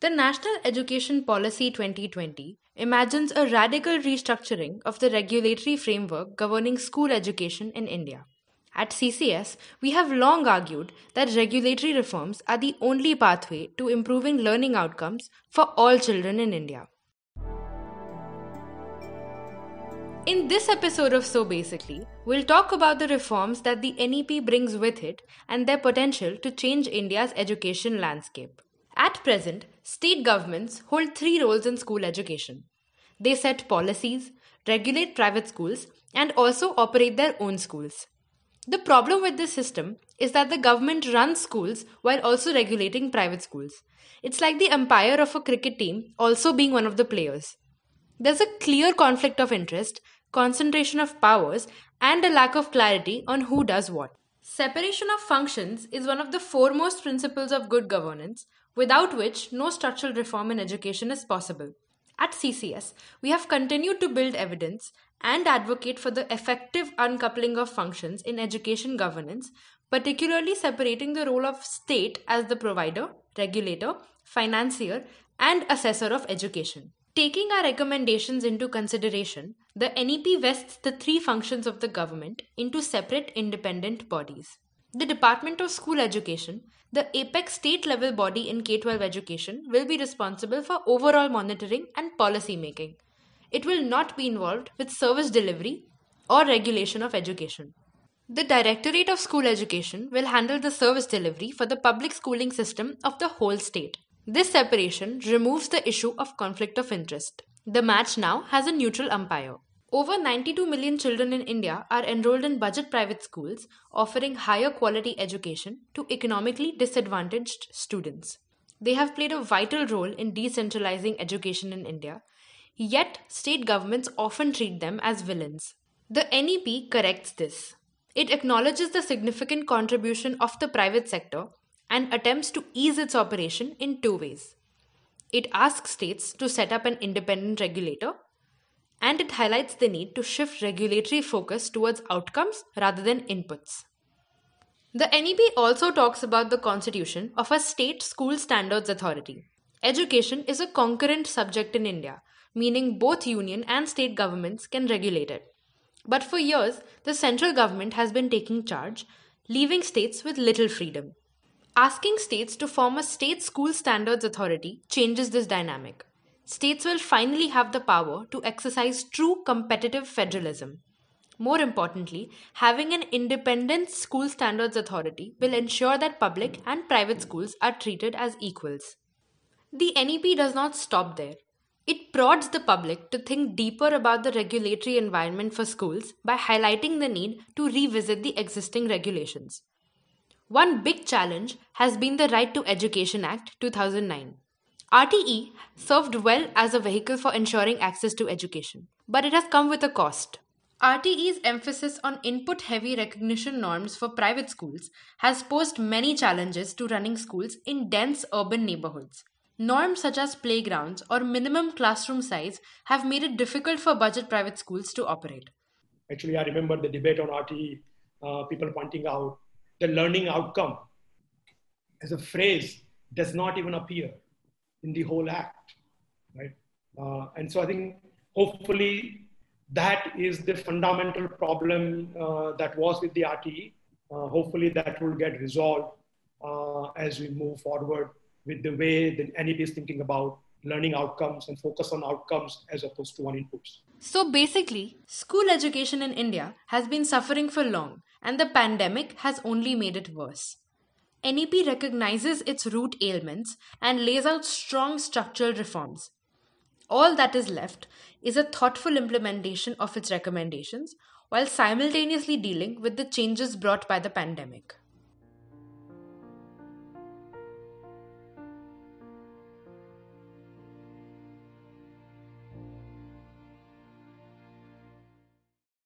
The National Education Policy 2020 imagines a radical restructuring of the regulatory framework governing school education in India. At CCS, we have long argued that regulatory reforms are the only pathway to improving learning outcomes for all children in India. In this episode of So Basically, we'll talk about the reforms that the NEP brings with it and their potential to change India's education landscape. At present, state governments hold three roles in school education. They set policies, regulate private schools, and also operate their own schools. The problem with this system is that the government runs schools while also regulating private schools. It's like the umpire of a cricket team also being one of the players. There's a clear conflict of interest, concentration of powers, and a lack of clarity on who does what. Separation of functions is one of the foremost principles of good governance, without which no structural reform in education is possible. At CCS, we have continued to build evidence and advocate for the effective uncoupling of functions in education governance, particularly separating the role of state as the provider, regulator, financier, and assessor of education. Taking our recommendations into consideration, the NEP vests the three functions of the government into separate independent bodies. The Department of School Education, the apex state-level body in K-12 education, will be responsible for overall monitoring and policy making. It will not be involved with service delivery or regulation of education. The Directorate of School Education will handle the service delivery for the public schooling system of the whole state. This separation removes the issue of conflict of interest. The match now has a neutral umpire. Over 92 million children in India are enrolled in budget private schools, offering higher quality education to economically disadvantaged students. They have played a vital role in decentralizing education in India, yet state governments often treat them as villains. The NEP corrects this. It acknowledges the significant contribution of the private sector and attempts to ease its operation in two ways. It asks states to set up an independent regulator, and it highlights the need to shift regulatory focus towards outcomes rather than inputs. The NEP also talks about the constitution of a state school standards authority. Education is a concurrent subject in India, meaning both union and state governments can regulate it. But for years, the central government has been taking charge, leaving states with little freedom. Asking states to form a state school standards authority changes this dynamic. States will finally have the power to exercise true competitive federalism. More importantly, having an independent school standards authority will ensure that public and private schools are treated as equals. The NEP does not stop there. It prods the public to think deeper about the regulatory environment for schools by highlighting the need to revisit the existing regulations. One big challenge has been the Right to Education Act 2009. RTE served well as a vehicle for ensuring access to education, but it has come with a cost. RTE's emphasis on input-heavy recognition norms for private schools has posed many challenges to running schools in dense urban neighborhoods. Norms such as playgrounds or minimum classroom size have made it difficult for budget private schools to operate. Actually, I remember the debate on RTE, people pointing out the learning outcome as a phrase does not even appear in the whole act, right? And so I think hopefully that is the fundamental problem that was with the RTE. Hopefully that will get resolved as we move forward with the way the NEP is thinking about learning outcomes and focus on outcomes as opposed to on inputs. So basically, school education in India has been suffering for long, and the pandemic has only made it worse. NEP recognizes its root ailments and lays out strong structural reforms. All that is left is a thoughtful implementation of its recommendations while simultaneously dealing with the changes brought by the pandemic.